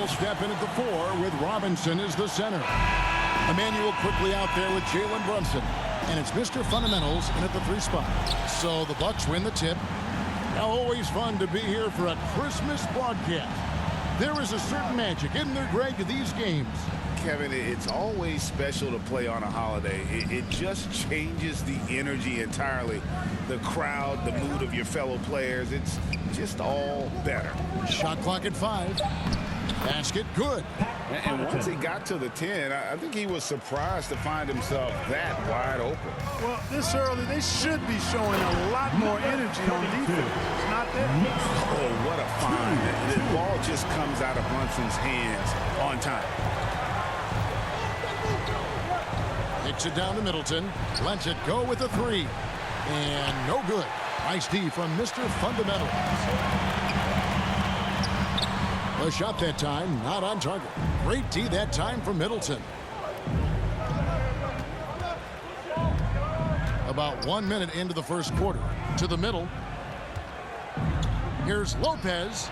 Step in at the 4 with Robinson as the center. Emmanuel quickly out there with Jalen Brunson. And it's Mr. Fundamentals in at the 3 spot. So the Bucks win the tip. Now, always fun to be here for a Christmas broadcast. There is a certain magic, isn't there, Greg, to these games? Kevin, it's always special to play on a holiday. It just changes the energy entirely. The crowd, the mood of your fellow players, it's just all better. Shot clock at 5. Basket good. And once he got to the 10, I think he was surprised to find himself that wide open. Well, this early, they should be showing a lot more energy on defense. It's not there. Oh, what a find. The ball just comes out of Brunson's hands on time. Kicks it down to Middleton. Lets it go with a 3. And no good. Nice D from Mr. Fundamentals. A shot that time, not on target. Great D that time from Middleton. About 1 minute into the first quarter. To the middle. Here's Lopez.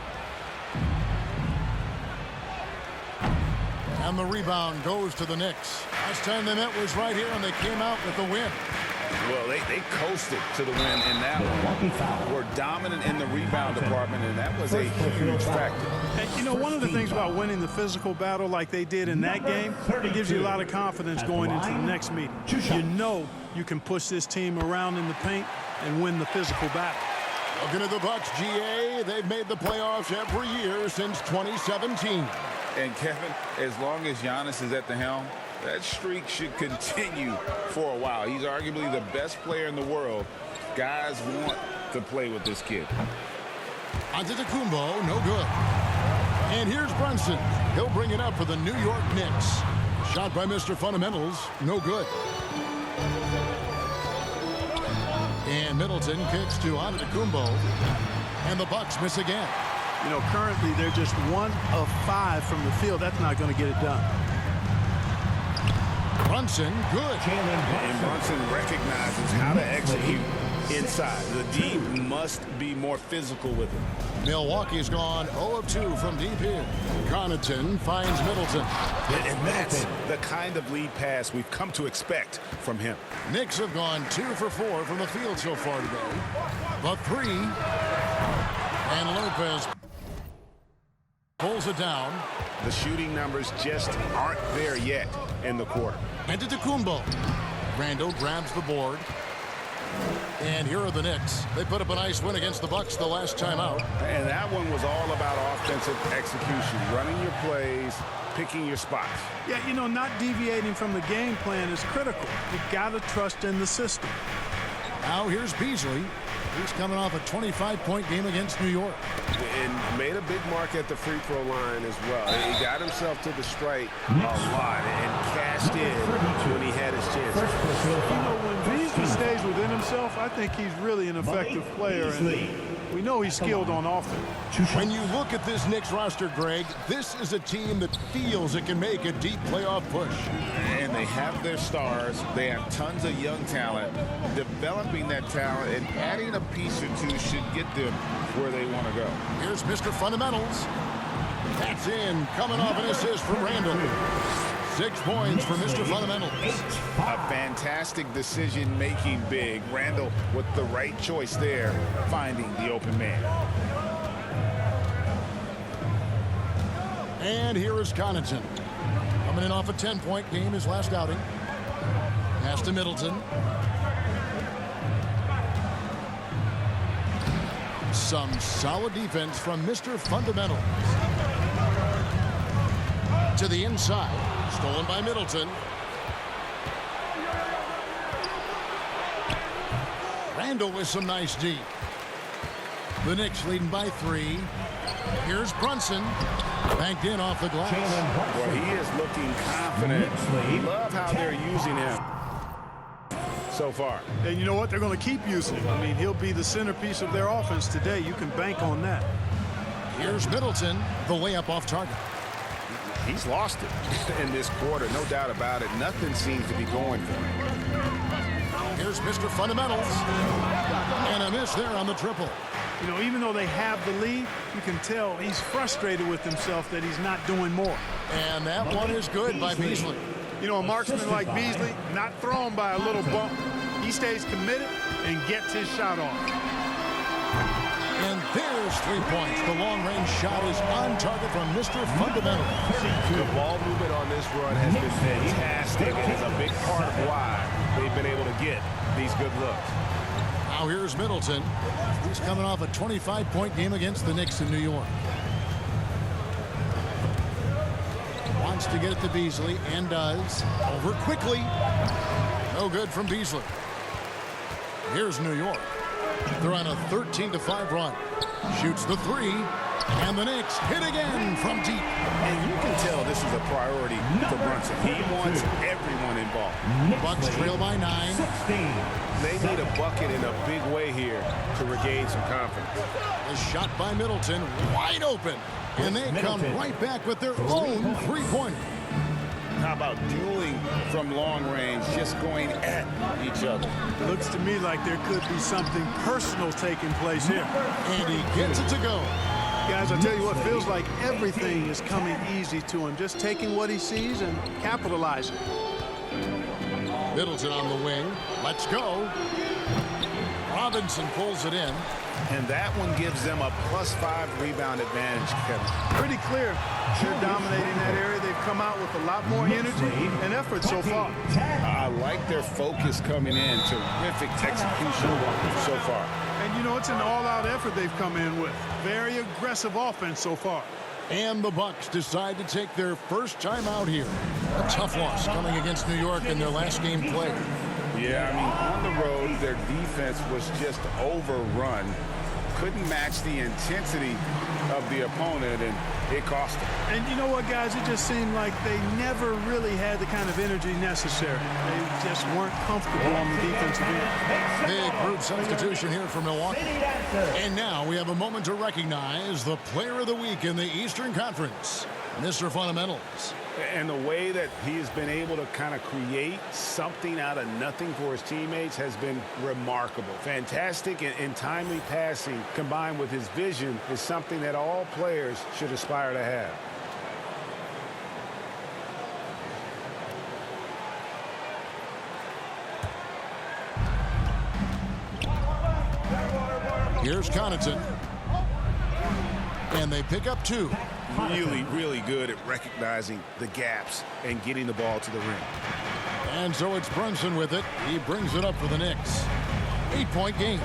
And the rebound goes to the Knicks. Last time they met was right here, and they came out with the win. Well, they coasted to the win in that one. Were dominant in the rebound department, and that was a huge factor. And, you know, one of the things about winning the physical battle like they did in that game, it gives you a lot of confidence going into the next meeting. You know you can push this team around in the paint and win the physical battle. Looking at the Bucks, GA, they've made the playoffs every year since 2017. And, Kevin, as long as Giannis is at the helm, that streak should continue for a while. He's arguably the best player in the world. Guys want to play with this kid. Antetokounmpo, no good. And here's Brunson. He'll bring it up for the New York Knicks. Shot by Mr. Fundamentals, no good. And Middleton kicks to Antetokounmpo. And the Bucks miss again. You know, currently they're just 1 of 5 from the field. That's not going to get it done. Brunson, good. And Brunson recognizes how to execute inside. The D must be more physical with him. Milwaukee's gone 0 of 2 from deep here. Connaughton finds Middleton. And that's the kind of lead pass we've come to expect from him. Knicks have gone 2 for 4 from the field so far today. But 3. And Lopez pulls it down. The shooting numbers just aren't there yet in the quarter. Antetokounmpo. Randall grabs the board. And here are the Knicks. They put up a nice win against the Bucks the last time out. And that one was all about offensive execution, running your plays, picking your spots. Yeah, you know, not deviating from the game plan is critical. You got to trust in the system. Now here's Beasley. He's coming off a 25-point game against New York. And made a big mark at the free throw line as well. He got himself to the strike a lot and cashed in when he had his chance. You know, when Beasley stays within himself, I think he's really an effective player. And we know he's skilled on offense. When you look at this Knicks roster, Greg, this is a team that feels it can make a deep playoff push. And they have their stars. They have tons of young talent. Developing that talent and adding a piece or two should get them where they want to go. Here's Mr. Fundamentals. That's in, coming off an assist from Randall. 6 points for Mr. Fundamentals. A fantastic decision-making big. Randall with the right choice there, finding the open man. And here is Connaughton. Coming in off a 10-point game, his last outing. Pass to Middleton. Some solid defense from Mr. Fundamentals. To the inside. Stolen by Middleton. Randall with some nice D. The Knicks leading by 3. Here's Brunson. Banked in off the glass. Well, he is looking confident. Love how they're using him so far. And you know what? They're going to keep using him. I mean, he'll be the centerpiece of their offense today. You can bank on that. Here's Middleton. The layup off target. He's lost it in this quarter, no doubt about it. Nothing seems to be going for him. Here's Mr. Fundamentals. And a miss there on the triple. You know, even though they have the lead, you can tell he's frustrated with himself that he's not doing more. And that one is good by Beasley. You know, a marksman like Beasley, not thrown by a little bump. He stays committed and gets his shot off. And there's 3 points. The long-range shot is on target from Mr. Fundamental. The ball movement on this run has been fantastic and is a big part of why they've been able to get these good looks. Now here's Middleton. He's coming off a 25-point game against the Knicks in New York. Wants to get it to Beasley and does. Over quickly. No good from Beasley. Here's New York. They're on a 13-5 run. Shoots the three. And the Knicks hit again from deep. And you can tell this is a priority for Brunson. He wants everyone involved. Bucks trail by 9. They need a bucket in a big way here to regain some confidence. A shot by Middleton, wide open. And they come right back with their own three-pointer. How about dueling from long range, just going at each other? Looks to me like there could be something personal taking place here. And he gets it to go. Guys, I tell you what, feels like everything is coming easy to him. Just taking what he sees and capitalizing. Middleton on the wing. Let's go. Robinson pulls it in. And that one gives them a +5 rebound advantage, Kevin. Pretty clear. They're dominating that area. They've come out with a lot more energy and effort so far. I like their focus coming in. Terrific execution so far. And, you know, it's an all-out effort they've come in with. Very aggressive offense so far. And the Bucks decide to take their first time out here. A tough loss coming against New York in their last game played. Yeah, I mean, on the road, their defense was just overrun. Couldn't match the intensity of the opponent, and it cost them. And you know what, guys? It just seemed like they never really had the kind of energy necessary. They just weren't comfortable on the defensive end. Big group substitution here for Milwaukee. And now we have a moment to recognize the player of the week in the Eastern Conference, Mr. Fundamentals. And the way that he has been able to kind of create something out of nothing for his teammates has been remarkable. Fantastic and timely passing combined with his vision is something that all players should aspire to have. Here's Connaughton. And they pick up 2. Really good at recognizing the gaps and getting the ball to the rim. And so it's Brunson with it. He brings it up for the Knicks. 8-point game.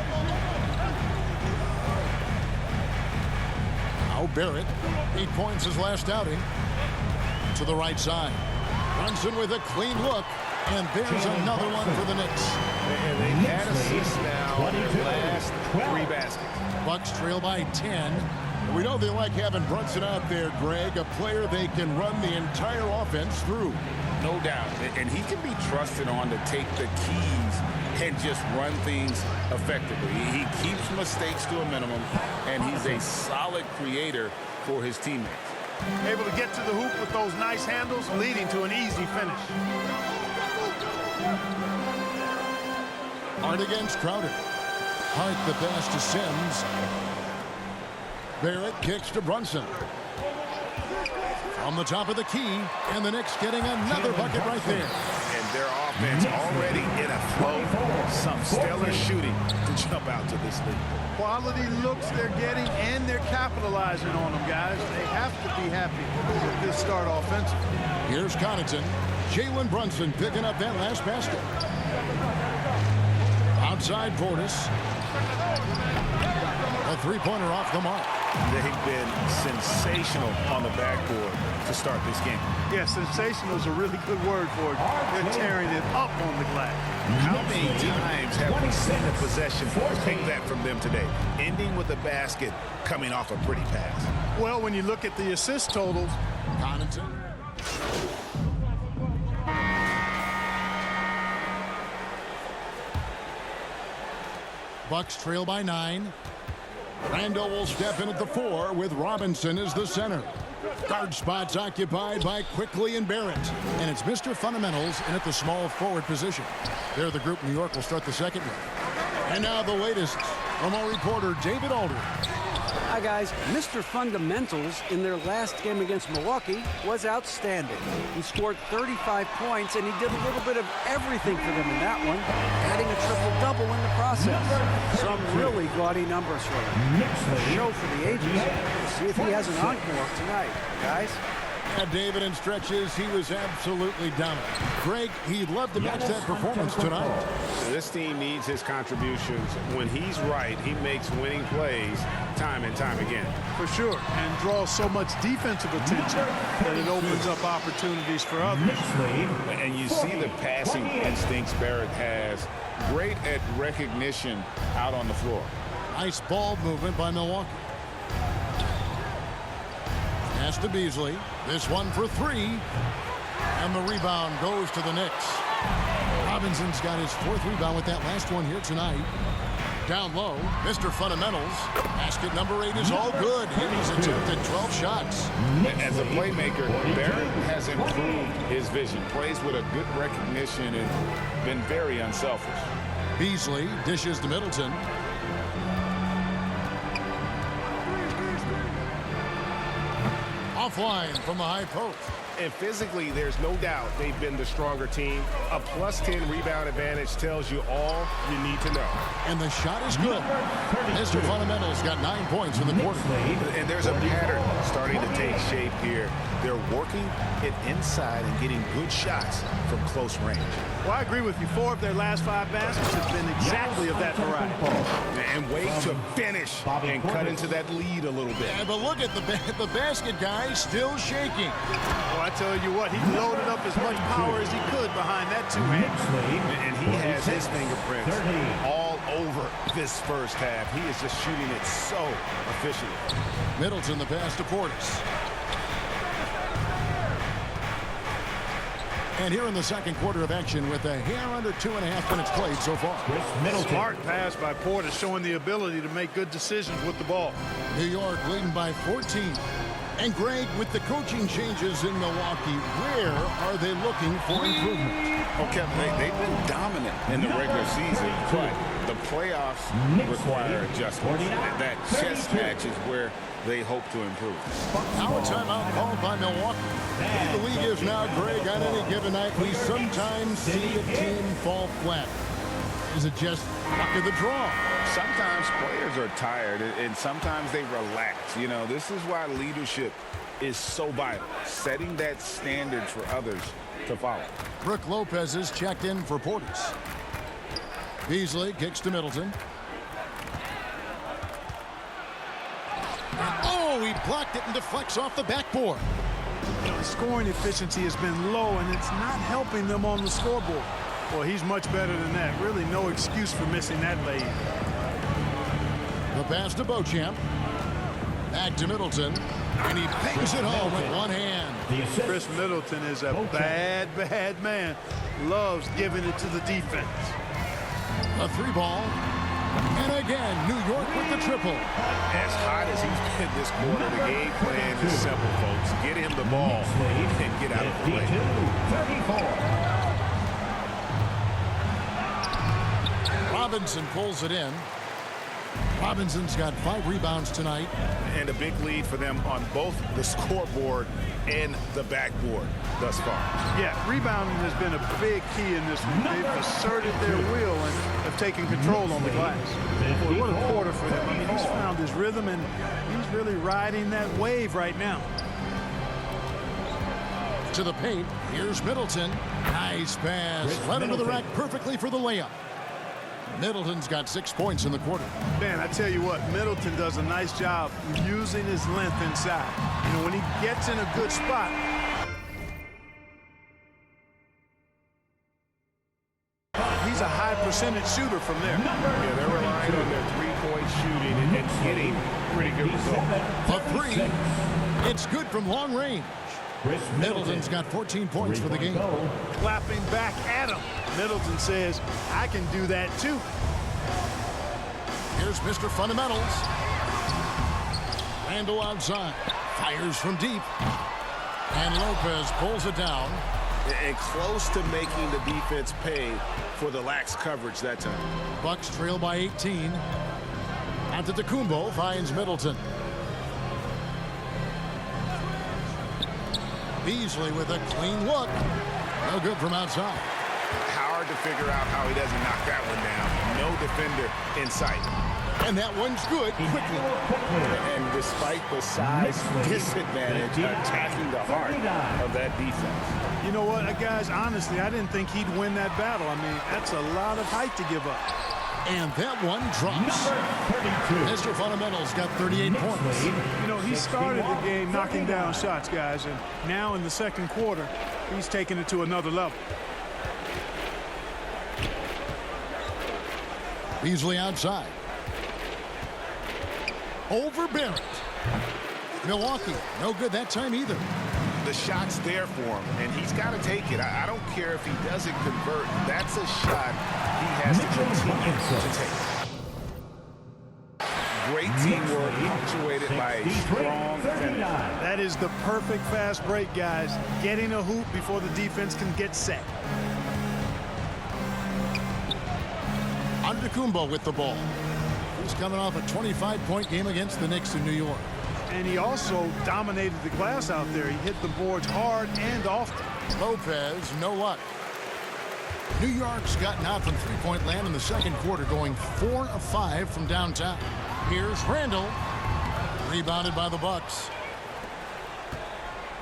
Now Barrett. 8 points his last outing. To the right side. Brunson with a clean look. And there's another one for the Knicks. And they've had assists now in their last 3 baskets. Bucks trail by 10. We know they like having Brunson out there, Greg, a player they can run the entire offense through. No doubt. And he can be trusted on to take the keys and just run things effectively. He keeps mistakes to a minimum, and he's a solid creator for his teammates. Able to get to the hoop with those nice handles, leading to an easy finish. Hart against Crowder. Hart the pass to Sims. Barrett kicks to Brunson. From the top of the key, and the Knicks getting another bucket right there. And their offense already in a flow. Some stellar shooting to jump out to this lead. Quality looks they're getting, and they're capitalizing on them, guys. They have to be happy with this start offensively. Here's Connaughton. Jalen Brunson picking up that last basket. Outside Portis. A three-pointer off the mark. They've been sensational on the backboard to start this game. Yeah, sensational is a really good word for it. They're tearing it up on the glass. How many times have we seen the possession take that from them today? Ending with a basket, coming off a pretty pass. Well, when you look at the assist totals, Connaughton. Bucks trail by 9. Randall will step in at the 4 with Robinson as the center. Guard spots occupied by Quickly and Barrett. And it's Mr. Fundamentals in at the small forward position. They're the group New York will start the second with. And now the latest From our reporter, David Aldridge. Hi, guys. Mr. Fundamentals in their last game against Milwaukee was outstanding. He scored 35 points, and he did a little bit of everything for them in that one, adding a triple-double in the process. Some really gaudy numbers for him. A show for the ages. We'll see if he has an encore tonight, guys. Yeah, David, in stretches, he was absolutely dominant. Greg, he'd love to match that performance tonight. This team needs his contributions. When he's right, he makes winning plays time and time again. For sure, and draws so much defensive attention that it opens up opportunities for others. And you see the passing instincts Barrett has. Great at recognition out on the floor. Nice ball movement by Milwaukee. Pass to Beasley. This one for three. And the rebound goes to the Knicks. Robinson's got his fourth rebound with that last one here tonight. Down low, Mr. Fundamentals. Basket number 8 is all good. He's attempted 12 shots. As a playmaker, Barrett has improved his vision. Plays with a good recognition and been very unselfish. Beasley dishes to Middleton. Offline from the high post. And physically, there's no doubt they've been the stronger team. A +10 rebound advantage tells you all you need to know. And the shot is good. Mr. Fundamentals got 9 points in the quarter. And there's a pattern starting to take shape here. They're working it inside and getting good shots from close range. Well, I agree with you. 4 of their last 5 baskets have been exactly of that variety. And wait to finish and cut into that lead a little bit. Yeah, but look at the basket guy still shaking. Well, I tell you what, he loaded up as much power as he could behind that two-hand. And he has his fingerprints all over this first half. He is just shooting it so efficiently. Middleton the pass to Portis. And here in the second quarter of action with a hair under 2.5 minutes played so far. Smart pass by Portis, showing the ability to make good decisions with the ball. New York leading by 14. And Greg, with the coaching changes in Milwaukee, where are they looking for improvement? Okay, they've been dominant in the regular season, but the playoffs require adjustments. That chess match is where they hope to improve. Now a timeout called by Milwaukee. The league is now, Greg, on any given night, we sometimes see a team fall flat. Is it just luck of the draw? Sometimes players are tired, and sometimes they relax. You know, this is why leadership is so vital, setting that standard for others to follow. Brook Lopez is checked in for Portis. Beasley kicks to Middleton. Oh, he blocked it and deflects off the backboard. The scoring efficiency has been low, and it's not helping them on the scoreboard. Well, he's much better than that. Really no excuse for missing that lead. The pass to Beauchamp. Back to Middleton. And he pings it home with one hand. Chris Middleton is a bad, bad man. Loves giving it to the defense. A 3-ball. And again, New York with the triple. As hot as he's been this quarter, the game plan is simple, folks. Get him the ball and get out of the way. 34. Robinson pulls it in. Robinson's got 5 rebounds tonight. And a big lead for them on both the scoreboard and the backboard thus far. Yeah, rebounding has been a big key in this one. They've asserted their will and have taken control on the glass. Boy, what a quarter for him. I mean, he's found his rhythm, and he's really riding that wave right now. To the paint. Here's Middleton. Nice pass. Led into the rack perfectly for the layup. Middleton's got 6 points in the quarter. Man, I tell you what, Middleton does a nice job using his length inside. You know, when he gets in a good spot, he's a high percentage shooter from there. Yeah, they're relying on their three-point shooting and getting pretty good results. A 3. It's good from long range. Middleton's got 14 points for the game. Clapping back at him. Middleton says, I can do that too. Here's Mr. Fundamentals. Randall outside. Fires from deep. And Lopez pulls it down. And close to making the defense pay for the lax coverage that time. Bucks trail by 18. Antetokounmpo finds Middleton. Beasley with a clean look. No good from outside. Hard to figure out how he doesn't knock that one down. No defender in sight. And that one's good quickly. And despite the size disadvantage, attacking the heart of that defense. You know what, guys, honestly, I didn't think he'd win that battle. I mean, that's a lot of height to give up. And that one drops. Mr. Fundamentals got 38 points. You know, he started the game knocking down shots, guys, and now in the second quarter, he's taking it to another level. Beasley outside. Over Barrett. Milwaukee, no good that time either. The shot's there for him, and he's got to take it. I don't care if he doesn't convert. That's a shot he has to continue to take. Great teamwork, punctuated by a strong finish. That is the perfect fast break, guys. Getting a hoop before the defense can get set. Antetokounmpo with the ball. He's coming off a 25-point game against the Knicks in New York. And he also dominated the glass out there. He hit the boards hard and often. Lopez, no luck. New York's gotten out from three-point land in the second quarter, going 4 of 5 from downtown. Here's Randall. Rebounded by the Bucks.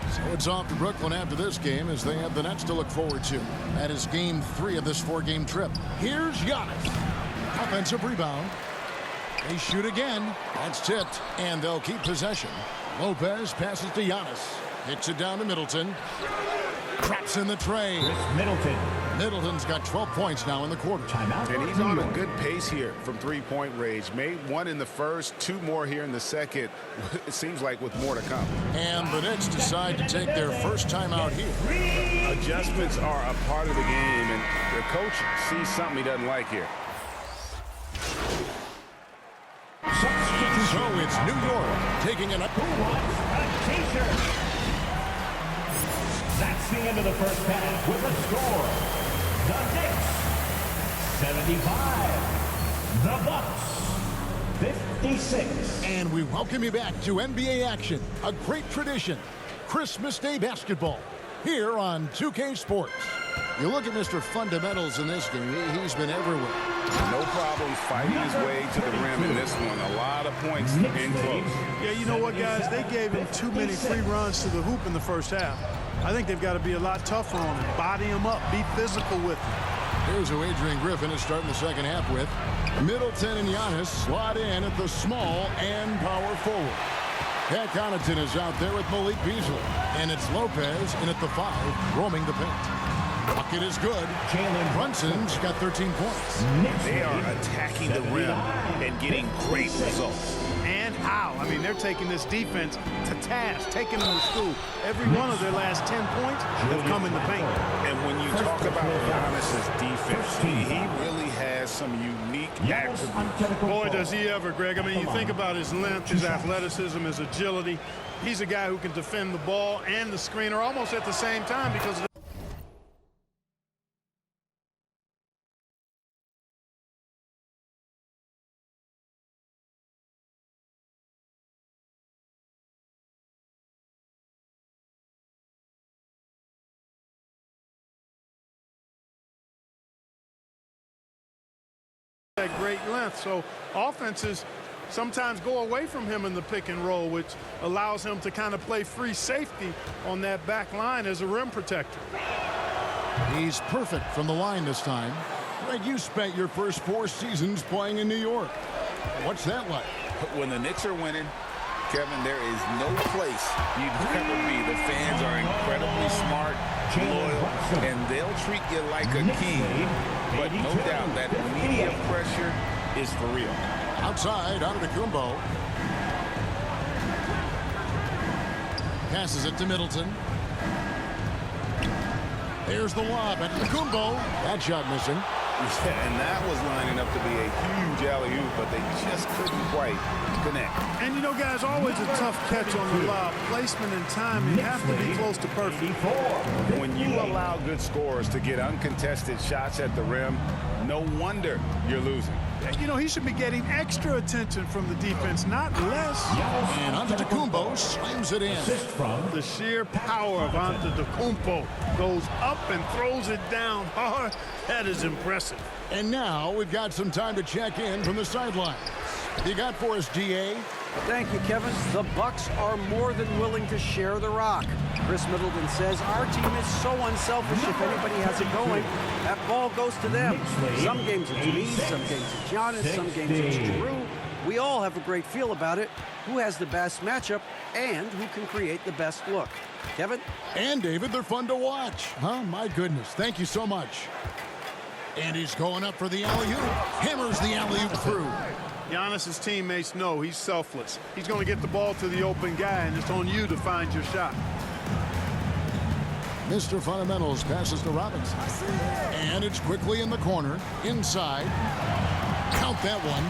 So it's off to Brooklyn after this game as they have the Nets to look forward to. That is game 3 of this 4-game trip. Here's Giannis. Offensive rebound. They shoot again. That's tipped, and they'll keep possession. Lopez passes to Giannis. Hits it down to Middleton. Traps in the tray. Middleton. Middleton's got 12 points now in the quarter. And he's on a good pace here from three-point range. Made one in the first, 2 more here in the second. It seems like with more to come. And the Knicks decide to take their first time out here. Adjustments are a part of the game, and the coach sees something he doesn't like here. So it's New York taking an... Who wants a t-shirt? That's the end of the first half with a score. The Knicks, 75. The Bucks, 56. And we welcome you back to NBA action. A great tradition. Christmas Day basketball. Here on 2K Sports. You look at Mr. Fundamentals in this game. He's been everywhere. No problem fighting his way to the rim in this one. A lot of points in close. Yeah, you know what, guys? They gave him too many free runs to the hoop in the first half. I think they've got to be a lot tougher on him. Body him up. Be physical with him. Here's who Adrian Griffin is starting the second half with. Middleton and Giannis slot in at the small and power forward. Pat Connaughton is out there with Malik Beasley. And it's Lopez in at the 5, roaming the paint. Bucket is good. Brunson's got 13 points. They are attacking the rim and getting great results. And how? I mean, they're taking this defense to task, taking them to school. Every one of their last 10 points have come in the paint. And when you talk about Giannis's defense, he really has some unique attributes. Boy, does he ever, Greg. I mean, you think about his length, his athleticism, his agility. He's a guy who can defend the ball and the screener almost at the same time because of that great length. So offenses sometimes go away from him in the pick and roll, which allows him to kind of play free safety on that back line as a rim protector. He's perfect from the line this time. Greg, you spent your first 4 seasons playing in New York. What's that like? When the Knicks are winning, Kevin, there is no place you'd rather be. The fans are incredibly smart, loyal, and they'll treat you like a king. But no doubt that media pressure is for real. Outside, Antetokounmpo. Passes it to Middleton. There's the lob. Antetokounmpo. That shot missing. Yeah, and that was lining up to be a huge alley-oop, but they just couldn't quite connect. And, you know, guys, always a tough catch on the lob. Placement and timing have to be close to perfect. When you allow good scorers to get uncontested shots at the rim, no wonder you're losing. You know, he should be getting extra attention from the defense, not less. And Antetokounmpo slams it in. The sheer power of Antetokounmpo goes up and throws it down hard. That is impressive. And now we've got some time to check in from the sidelines. You got for us, GA? Thank you, Kevin. The Bucks are more than willing to share the rock. Chris Middleton says, our team is so unselfish. If anybody has it going, that ball goes to them. Some games it's me, some games it's Giannis, some games it's Drew. We all have a great feel about it. Who has the best matchup and who can create the best look? Kevin? And David, they're fun to watch. Huh? My goodness. Thank you so much. And he's going up for the alley-oop. Hammers the alley-oop through. Giannis' teammates know he's selfless. He's going to get the ball to the open guy, and it's on you to find your shot. Mr. Fundamentals passes to Robinson. And it's quickly in the corner, inside. Count that one.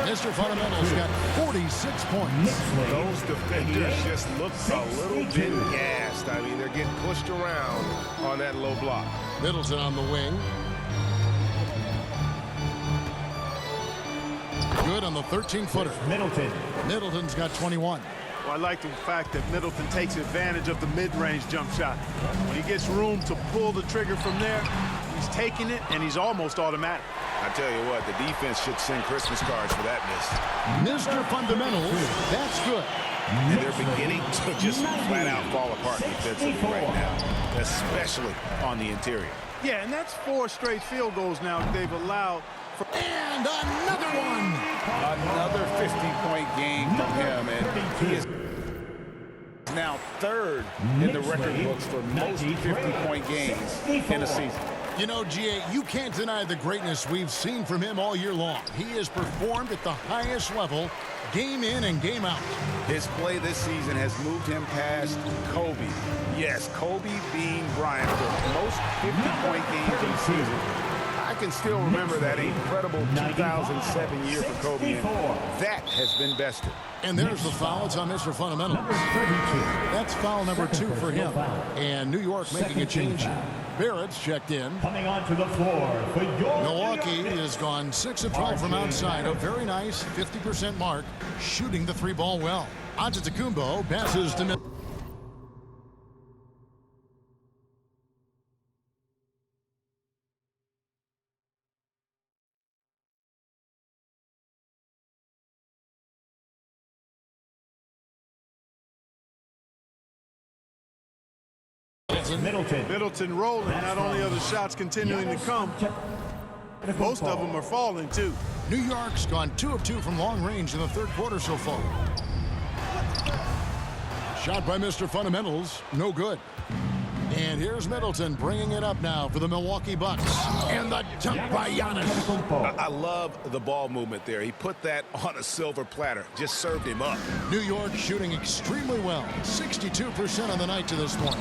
Mr. Fundamentals got 46 points. Those defenders just look a little bit gassed. I mean, they're getting pushed around on that low block. Middleton on the wing. Good on the 13-footer. Middleton's got 21. Well, I like the fact that Middleton takes advantage of the mid-range jump shot. When he gets room to pull the trigger from there, he's taking it, and he's almost automatic. I tell you what, the defense should send Christmas cards for that miss. Mr. Fundamentals, that's good. And they're beginning to just flat-out fall apart defensively right now, especially on the interior. Yeah, and that's 4 straight field goals now they've allowed. And another one. Another 50-point game from him, and he is now third in the record books for most 50-point games in a season. You know, GA, you can't deny the greatness we've seen from him all year long. He has performed at the highest level, game in and game out. His play this season has moved him past Kobe. Yes, Kobe being Bryant for most 50-point games in the season. I can still remember that incredible 2007 year for Kobe, and that has been bested. And there's the foul. It's on Mr. Fundamentals. That's foul number 2 for him. And New York making a change. Barrett's checked in. Coming onto the floor for your Milwaukee has gone 6 of 12 from outside. A very nice 50% mark, shooting the 3-ball well. Antetokounmpo passes to Middleton. Middleton rolling. Not only are the shots continuing to come, most of them are falling too. New York's gone 2 of 2 from long range in the 3rd quarter so far. Shot by Mr. Fundamentals, no good. And here's Middleton bringing it up now for the Milwaukee Bucks. And the dunk by Giannis. I love the ball movement there. He put that on a silver platter. Just served him up. New York shooting extremely well. 62% on the night to this point.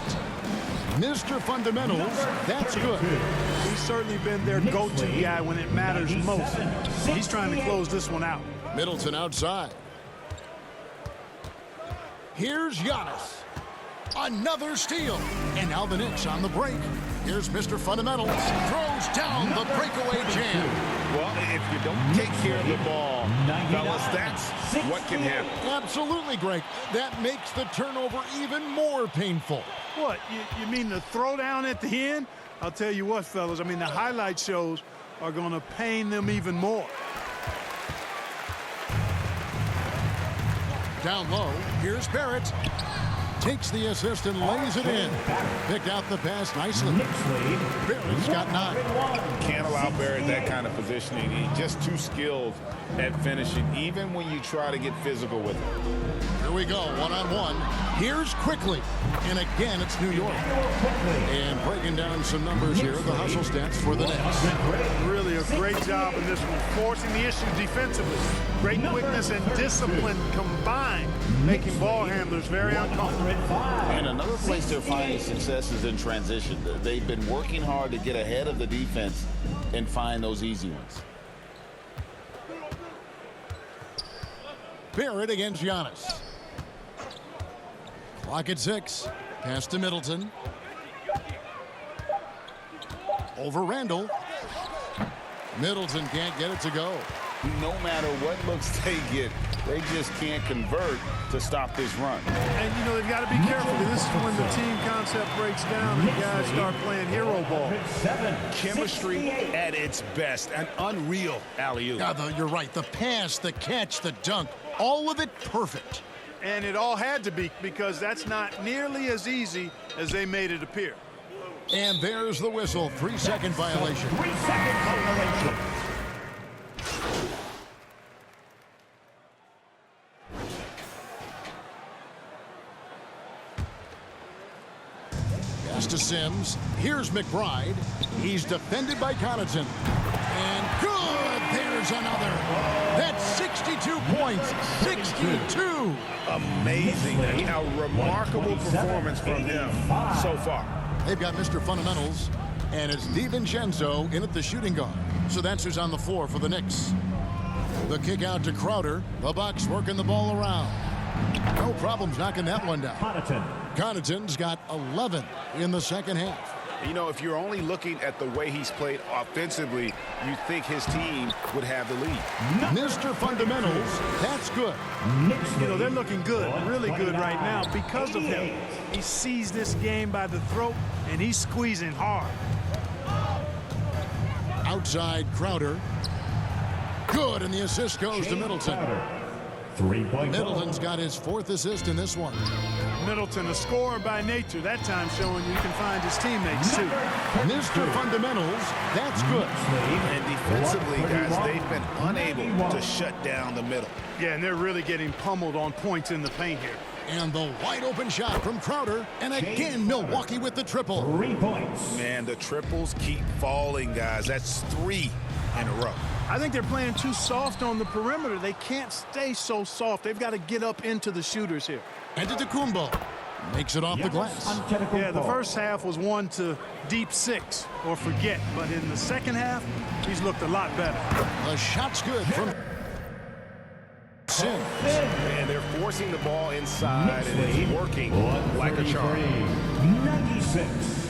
Mr. Fundamentals, that's good. He's certainly been their go-to guy when it matters most. He's trying to close this one out. Middleton outside. Here's Giannis. Another steal. And now the Knicks on the break. Here's Mr. Fundamentals. Throws down the breakaway jam. Well, if you don't take care of the ball, fellas, that's what can happen. Absolutely, Greg. That makes the turnover even more painful. What, you mean the throwdown at the end? I'll tell you what, fellas, I mean, the highlight shows are going to pain them even more. Down low, here's Barrett. Takes the assist and lays it in. Picked out the pass nicely. Barrett's got 9. Can't allow Barrett that kind of positioning. He's just too skilled at finishing, even when you try to get physical with him. Here we go, one-on-one. Here's Quickly. And again, it's New York. And breaking down some numbers here, the hustle stats for the Knicks. Really a great job in this one, forcing the issue defensively. Great quickness and discipline combined, making ball handlers very uncomfortable. And another place they're finding success is in transition. They've been working hard to get ahead of the defense and find those easy ones. Barrett against Giannis. Clock at 6. Pass to Middleton. Over Randall. Middleton can't get it to go. No matter what looks they get, they just can't convert to stop this run. And, you know, they've got to be careful. This is when the team concept breaks down and guys start playing hero ball. Chemistry at its best. An unreal alley-oop. You're right. The pass, the catch, the dunk, all of it perfect. And it all had to be, because that's not nearly as easy as they made it appear. And there's the whistle. 3-second violation. 3-second violation. Pass to Sims. Here's McBride. He's defended by Connaughton. And good! There's another. That's 62 points. 62! Amazing. A remarkable performance from him so far. They've got Mr. Fundamentals, and it's DiVincenzo in at the shooting guard. So that's who's on the floor for the Knicks. The kick out to Crowder. The Bucks working the ball around. No problems knocking that one down. Connaughton's got 11 in the second half. You know, if you're only looking at the way he's played offensively, you think his team would have the lead. Mr. Fundamentals, that's good. You know, they're looking good, really good right now because of him. He sees this game by the throat, and he's squeezing hard. Outside Crowder. Good, and the assist goes to Middleton. 3-point Middleton's got his 4th assist in this one. Middleton, a scorer by nature, that time showing you can find his teammates too. Mr. Fundamentals, that's good. And defensively, guys, they've been unable to shut down the middle. Yeah, and they're really getting pummeled on points in the paint here. And the wide open shot from Crowder. And again, Milwaukee with the triple. 3 points. Man, the triples keep falling, guys. That's 3 in a row. I think they're playing too soft on the perimeter. They can't stay so soft. They've got to get up into the shooters here. And to Kumbo. Makes it off the glass. Yeah, the first half was 1 to deep 6 or forget. But in the second half, he's looked a lot better. The shot's good from Sims. And they're forcing the ball inside, and it's working like a charm. 96.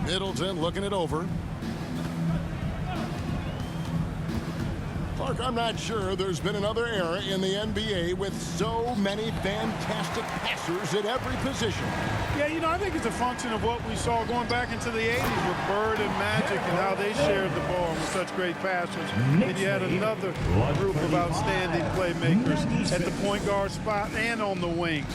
Middleton looking it over. Clark, I'm not sure there's been another era in the NBA with so many fantastic passers at every position. Yeah, you know, I think it's a function of what we saw going back into the 80s with Bird and Magic and how they shared the ball with such great passers. And you had another group of outstanding playmakers at the point guard spot and on the wings.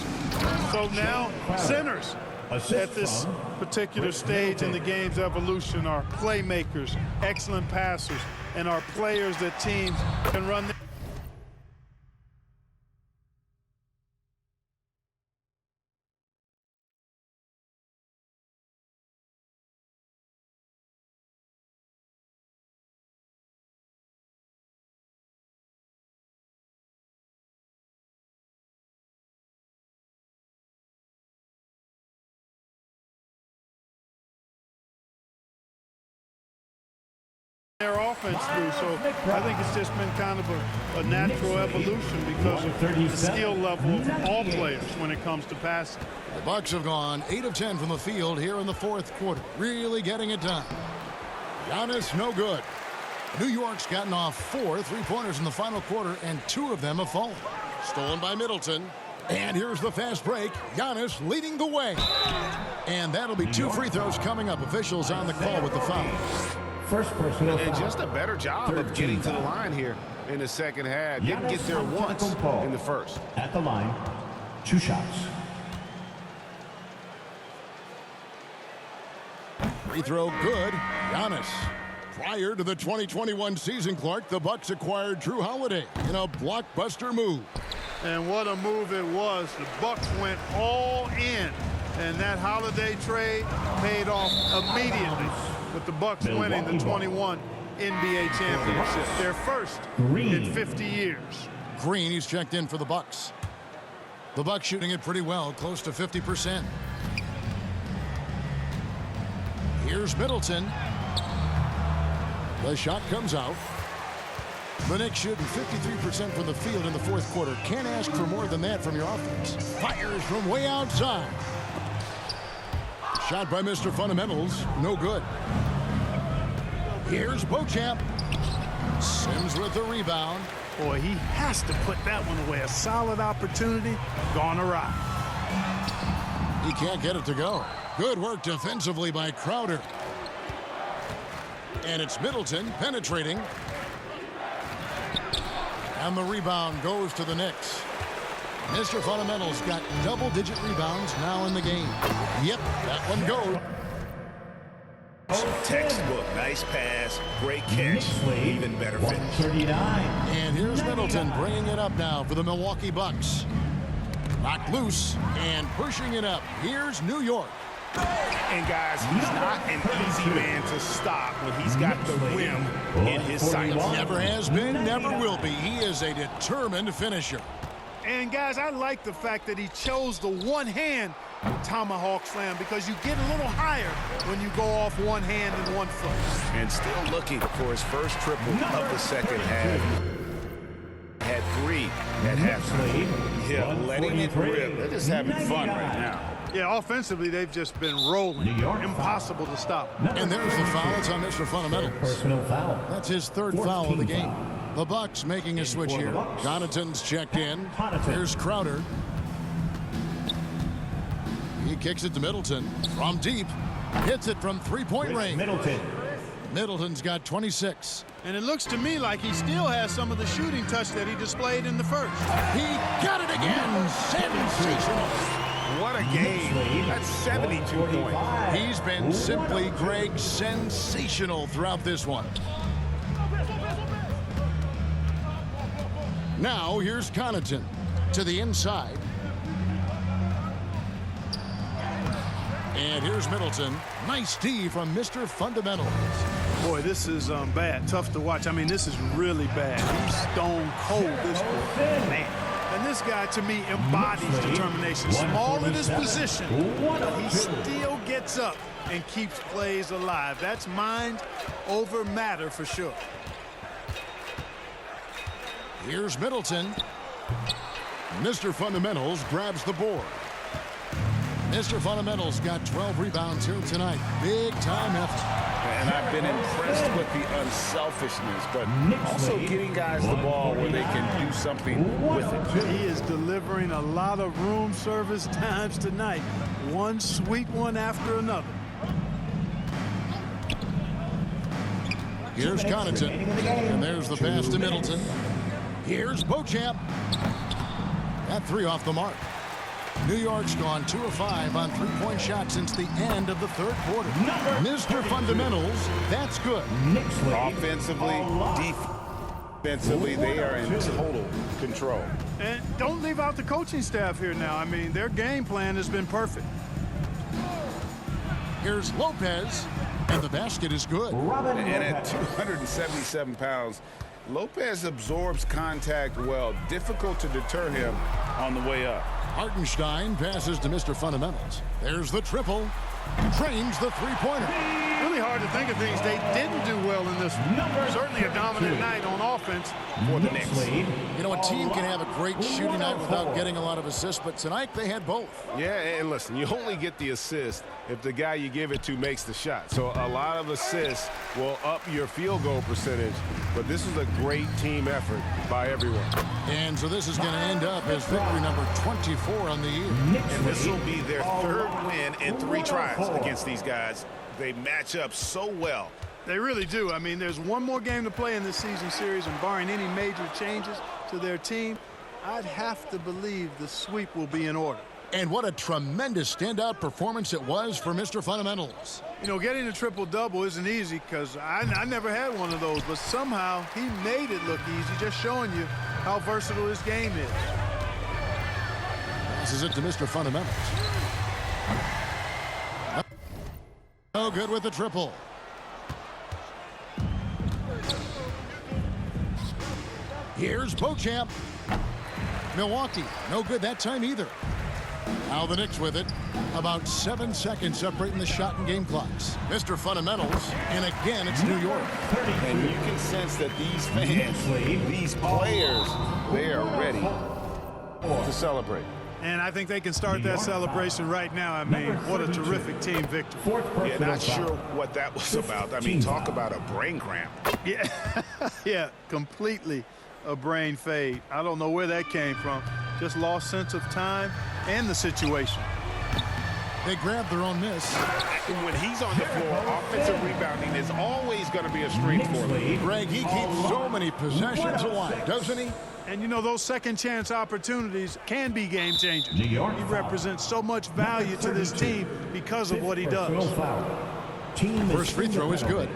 So now centers at this particular stage in the game's evolution are playmakers, excellent passers, and are players that teams can run. Their offense through, so I think it's just been kind of a natural evolution because of the skill level of all players when it comes to passing. The Bucks have gone 8 of 10 from the field here in the 4th quarter, really getting it done. Giannis, no good. New York's gotten off 4 3-pointers in the final quarter, and 2 of them have fallen. Stolen by Middleton. And here's the fast break. Giannis leading the way. And that'll be 2 free throws coming up. Officials on the call with the foul. First personal And foul. just a better job of getting to the line here in the second half. Didn't get there once in the first. At the line, 2 shots. Free throw good. Giannis. Prior to the 2021 season, Clark, the Bucks acquired Drew Holiday in a blockbuster move. And what a move it was. The Bucks went all in, and that Holiday trade paid off immediately with the Bucks winning the 21 NBA championship, their first in 50 years. Green, he's checked in for the Bucks. The Bucks shooting it pretty well, close to 50%. Here's Middleton. The shot comes out. The Knicks shooting 53% from the field in the 4th quarter. Can't ask for more than that from your offense. Fires from way outside. Shot by Mr. Fundamentals, no good. Here's Beauchamp. Sims with the rebound. Boy, he has to put that one away. A solid opportunity gone awry. He can't get it to go. Good work defensively by Crowder. And it's Middleton penetrating. And the rebound goes to the Knicks. Mr. Fundamentals got double-digit rebounds now in the game. Yep, that one goes. Textbook, nice pass, great catch, even better finish. And here's Middleton bringing it up now for the Milwaukee Bucks. Knocked loose and pushing it up. Here's New York. And guys, he's not an easy man to stop when he's got the rim in his sights. Never has been, never will be. He is a determined finisher. And guys, I like the fact that he chose the one-hand tomahawk slam because you get a little higher when you go off one hand and one foot. And still looking for his first triple of the second half. Had 3 at halftime. Yeah, letting it rip. They're just having fun right now. Yeah, offensively, they've just been rolling. Impossible to stop. And there's the foul. It's on Mr. Fundamentals. Personal foul. That's his third foul of the game. The Bucks making a switch here. Connaughton's checked in. Here's Crowder. He kicks it to Middleton from deep. Hits it from three-point range. Middleton's got 26. And it looks to me like he still has some of the shooting touch that he displayed in the first. He got it again. Sensational. What a game. That's 72 points. He's been simply, Greg, sensational throughout this one. Now here's Connaughton to the inside. And here's Middleton. Nice D from Mr. Fundamentals. Boy, this is bad. Tough to watch. I mean, this is really bad. He's stone cold, this boy. Man. And this guy, to me, embodies determination. Small in his position, he still gets up and keeps plays alive. That's mind over matter for sure. Here's Middleton. Mr. Fundamentals grabs the board. Mr. Fundamentals got 12 rebounds here tonight. Big time effort. And I've been impressed with the unselfishness, but also getting guys the ball where they can do something with it. He is delivering a lot of room service times tonight. One sweet one after another. Here's Connaughton. And there's the pass to Middleton. Here's Beauchamp. That 3 off the mark. New York's gone 2 of 5 on three-point shots since the end of the third quarter. Mr. Fundamentals, that's good. Offensively, defensively, they are in total control. And don't leave out the coaching staff here now. I mean, their game plan has been perfect. Here's Lopez, and the basket is good. And at 277 pounds, Lopez absorbs contact well. Difficult to deter him on the way up. Hartenstein passes to Mr. Fundamentals. There's the triple. Drains the three-pointer. Really hard to think of things they didn't do well in this one. Certainly a dominant night on offense for the Knicks. You know, a team can have a great shooting night without getting a lot of assists, but tonight they had both. Yeah, and listen, you only get the assist if the guy you give it to makes the shot. So a lot of assists will up your field goal percentage, but this is a great team effort by everyone. And so this is going to end up as victory number 24 on the year. And this will be their third win in 3 tries against these guys. They match up so well. They really do. I mean, there's one more game to play in this season series, and barring any major changes to their team, I'd have to believe the sweep will be in order. And what a tremendous standout performance it was for Mr. Fundamentals. You know, getting a triple-double isn't easy because I never had one of those, but somehow he made it look easy, just showing you how versatile his game is. Passes it to Mr. Fundamentals. No good with the triple. Here's Beauchamp. Milwaukee, no good that time either. Now the Knicks with it. About 7 seconds separating the shot and game clocks. Mr. Fundamentals, and again it's New York. And you can sense that these fans, these players, they are ready to celebrate. And I think they can start that celebration right now. I mean, what a terrific team victory. Yeah, not sure what that was about. I mean, talk about a brain cramp. Yeah, yeah, completely a brain fade. I don't know where that came from. Just lost sense of time and the situation. They grab their own miss. When he's on the floor, offensive rebounding is always going to be a strength for him. Greg, he keeps so many possessions alive, doesn't he? And, you know, those second chance opportunities can be game changers. He represents so much value to this team because of what he does. First free throw is good.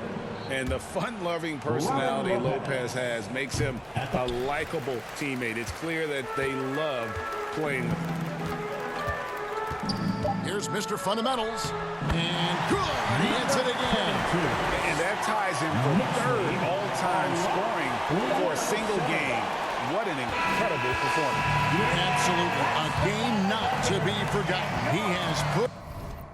And the fun-loving personality Lopez has makes him a likable teammate. It's clear that they love playing with him. Here's Mr. Fundamentals. And good. He hits it again. And that ties him for third all-time scoring for a single game. What an incredible performance. Absolutely. A game not to be forgotten. He has put...